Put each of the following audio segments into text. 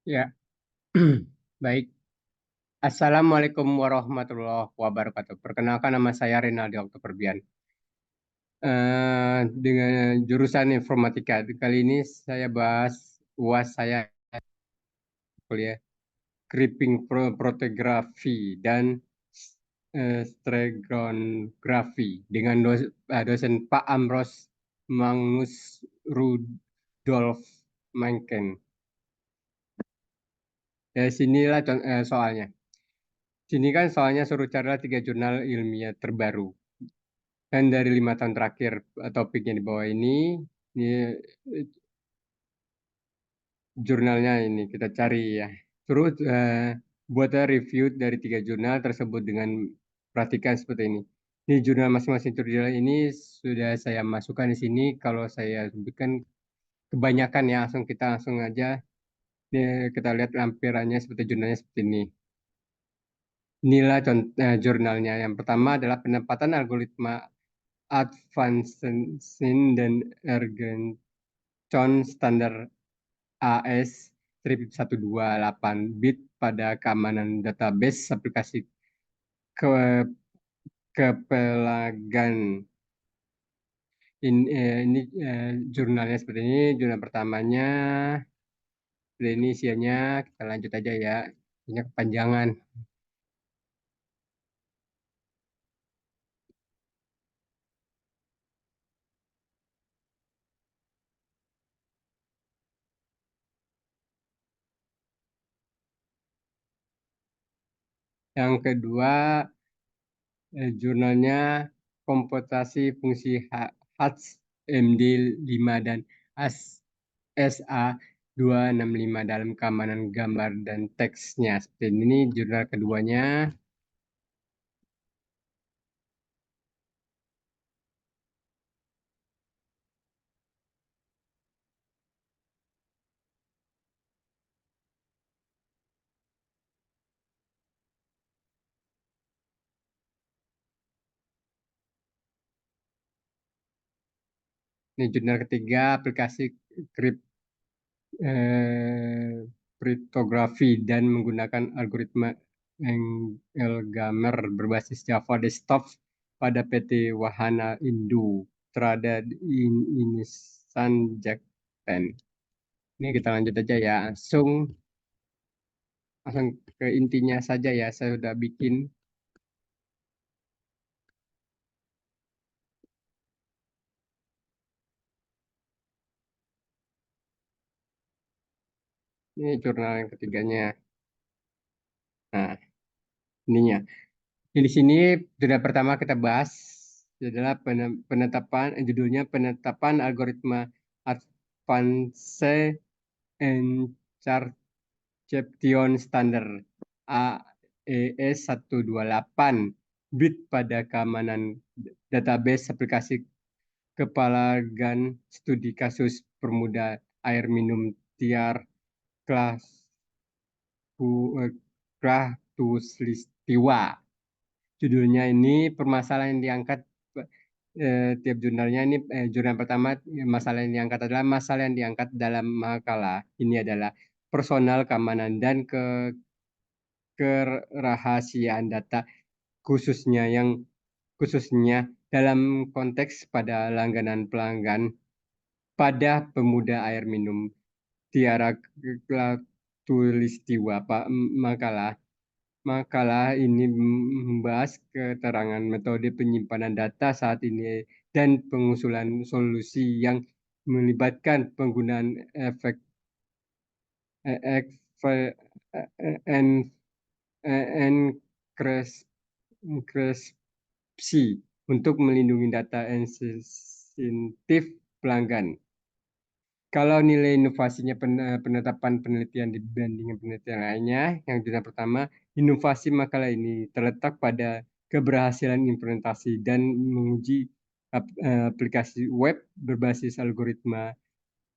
Ya, baik. Assalamualaikum warahmatullahi wabarakatuh. Perkenalkan nama saya Renaldi Oktoberbian. Dengan jurusan informatika. Kali ini saya bahas UAS saya kuliah Proteografi dan Stratigraphy dengan dosen Pak Amros Magnus Rudolf Mencken. Dari sinilah soalnya. Sini kan soalnya suruh cari 3 jurnal ilmiah terbaru. Dan dari 5 tahun terakhir topiknya di bawah ini jurnalnya ini kita cari ya. Terus buat review dari 3 jurnal tersebut dengan perhatikan seperti ini. Ini jurnal masing-masing jurnal ini sudah saya masukkan di sini. Kalau saya sebutkan kebanyakan ya, kita langsung aja kita lihat lampirannya seperti jurnalnya seperti ini. Inilah contoh jurnalnya. Yang pertama adalah penempatan algoritma Advanced dan Ergenchon standar AS 128 bit pada keamanan database aplikasi ke kepelagan. Ini jurnalnya seperti ini. Jurnal pertamanya seperti ini isiannya. Kita lanjut aja ya. Ini kepanjangan. Yang kedua jurnalnya komputasi fungsi HMD5 dan SA265 dalam keamanan gambar dan teksnya. Seperti ini jurnal keduanya. Ini jurnal ketiga aplikasi kriptografi dan menggunakan algoritma Elgamer berbasis Java Desktop pada PT Wahana Indo Trada Inisan Jakten. Ini kita lanjut aja ya, langsung ke intinya saja ya. Saya sudah bikin ini jurnal yang ketiganya. Nah, ininya. Di sini jurnal pertama kita bahas adalah judulnya penetapan algoritma Advanced Encryption Standard AES 128 bit pada keamanan database aplikasi kepelagan studi kasus permuda air minum tiar kelas Tuslistiwa. Judulnya ini permasalahan yang diangkat tiap jurnalnya ini jurnal pertama masalah yang diangkat adalah masalah yang diangkat dalam makalah ini adalah personal keamanan dan kerahasiaan data khususnya dalam konteks pada langganan pelanggan pada pemuda air minum Tiara Tulistiwa. Makalah Makalah ini membahas keterangan metode penyimpanan data saat ini dan pengusulan solusi yang melibatkan penggunaan efek enkripsi untuk melindungi data sensitif pelanggan. Kalau nilai inovasinya penetapan penelitian dibandingkan penelitian lainnya, yang jurnal pertama, inovasi makalah ini terletak pada keberhasilan implementasi dan menguji aplikasi web berbasis algoritma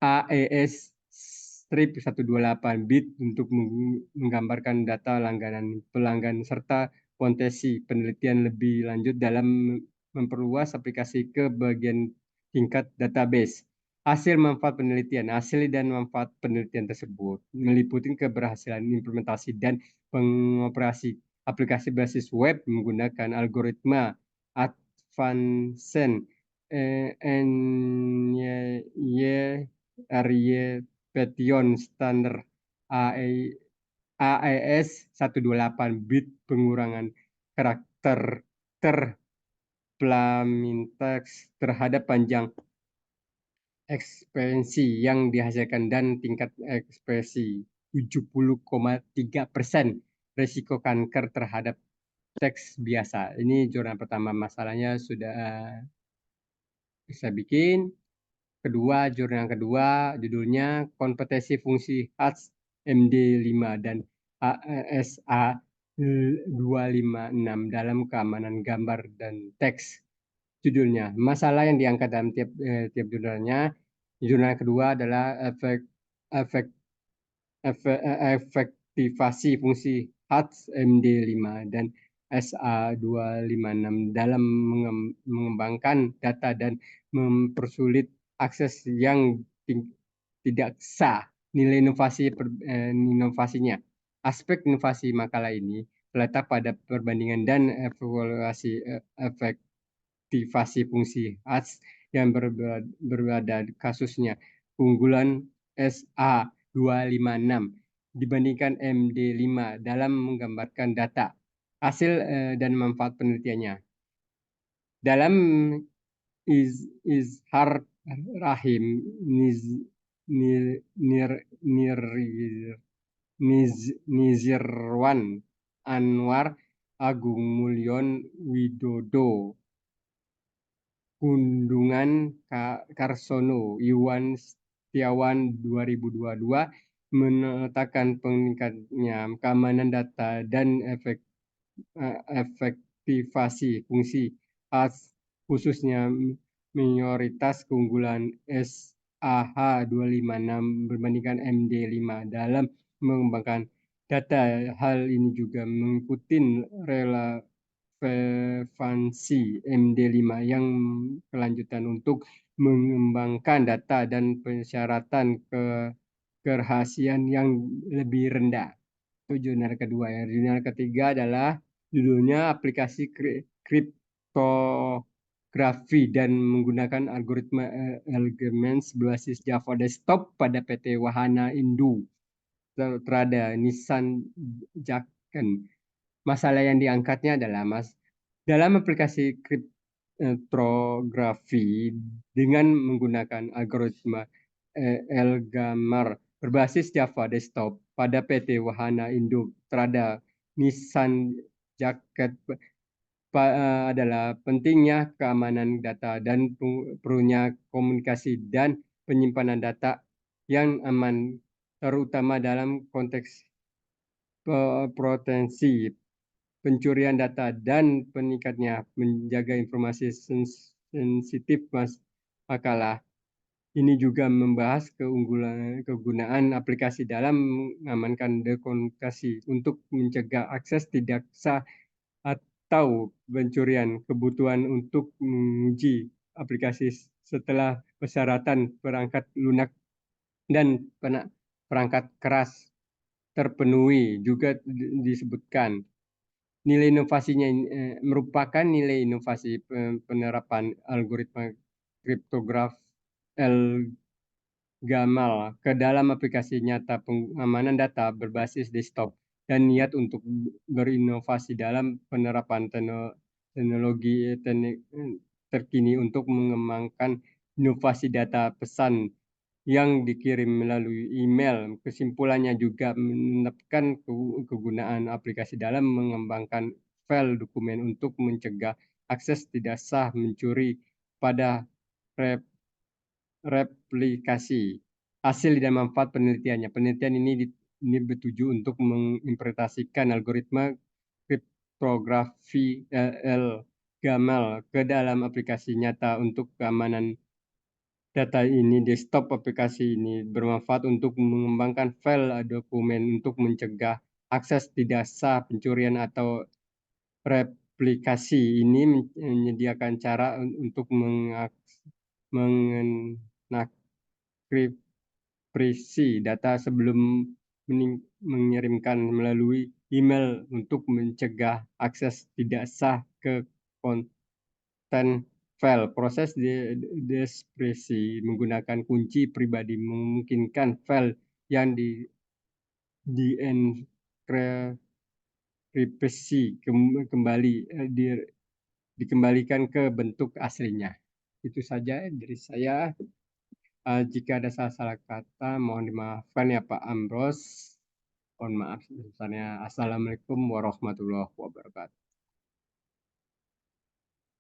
AES strip 128 bit untuk menggambarkan data langganan pelanggan serta potensi penelitian lebih lanjut dalam memperluas aplikasi ke bagian tingkat database. Hasil manfaat penelitian. Hasil dan manfaat penelitian tersebut meliputi keberhasilan implementasi dan pengoperasi aplikasi berbasis web menggunakan algoritma Advanced Ariepetion Standard AES 128 bit pengurangan karakter plain text terhadap panjang ekspresi yang dihasilkan dan tingkat ekspresi 70,3% risiko kanker terhadap teks biasa. Ini jurnal pertama, masalahnya sudah bisa bikin. Jurnal kedua judulnya kompetensi fungsi HMD5 dan ASA 256 dalam keamanan gambar dan teks. Judulnya, masalah yang diangkat dalam tiap jurnalnya. Jurnal kedua adalah efektivasi fungsi HMD5 dan SA256 dalam mengembangkan data dan mempersulit akses yang tidak sah. Nilai inovasinya. Aspek inovasi makalah ini terletak pada perbandingan dan evaluasi aktivasi fungsi HATS yang berbeda kasusnya. Keunggulan SA256 dibandingkan MD5 dalam menggambarkan data. Hasil dan manfaat penelitiannya. Dalam Izhar Rahim Nizirwan Anwar Agung Mulyon Widodo Kundungan Karsono Iwan Setiawan 2022 menetapkan peningkatnya keamanan data dan efektivasi fungsi HATS khususnya minoritas keunggulan SAH256 berbandingkan MD5 dalam mengembangkan data. Hal ini juga mengikuti relevansi MD5 yang kelanjutan untuk mengembangkan data dan persyaratan kerahasiaan yang lebih rendah. Itu jurnal kedua ya. Jurnal ketiga adalah judulnya aplikasi kriptografi dan menggunakan algoritma Elements berbasis Java Desktop pada PT Wahana Indo Trada Nissan Jaken. Masalah yang diangkatnya adalah dalam aplikasi kriptografi dengan menggunakan algoritma Elgamal berbasis Java Desktop pada PT Wahana Indo Trada Nissan Jaket adalah pentingnya keamanan data dan perlunya komunikasi dan penyimpanan data yang aman, terutama dalam konteks potensi pencurian data dan peningkatnya menjaga informasi sensitif makalah. Ini juga membahas kegunaan aplikasi dalam mengamankan dekomunikasi untuk mencegah akses tidak sah atau pencurian, kebutuhan untuk menguji aplikasi setelah persyaratan perangkat lunak dan perangkat keras terpenuhi juga disebutkan. Nilai inovasinya merupakan nilai inovasi penerapan algoritma kriptografi Gamal ke dalam aplikasi nyata pengamanan data berbasis desktop dan niat untuk berinovasi dalam penerapan teknologi terkini untuk mengembangkan inovasi data pesan yang dikirim melalui email. Kesimpulannya juga menetapkan kegunaan aplikasi dalam mengembangkan file dokumen untuk mencegah akses tidak sah mencuri pada replikasi. Hasil dan manfaat penelitiannya. Penelitian ini bertuju untuk mengimplementasikan algoritma kriptografi Gamal ke dalam aplikasi nyata untuk keamanan data ini. Desktop aplikasi ini bermanfaat untuk mengembangkan file dokumen untuk mencegah akses tidak sah, pencurian atau replikasi. Ini menyediakan cara untuk mengenak mengenkripsi data sebelum mengirimkan melalui email untuk mencegah akses tidak sah ke konten file. Proses dekripsi menggunakan kunci pribadi memungkinkan file yang dienkripsi dikembalikan ke bentuk aslinya. Itu saja dari saya. Jika ada salah-salah kata, mohon dimaafkan ya Pak Ambros. Mohon maaf sebesarnya. Assalamualaikum warahmatullahi wabarakatuh.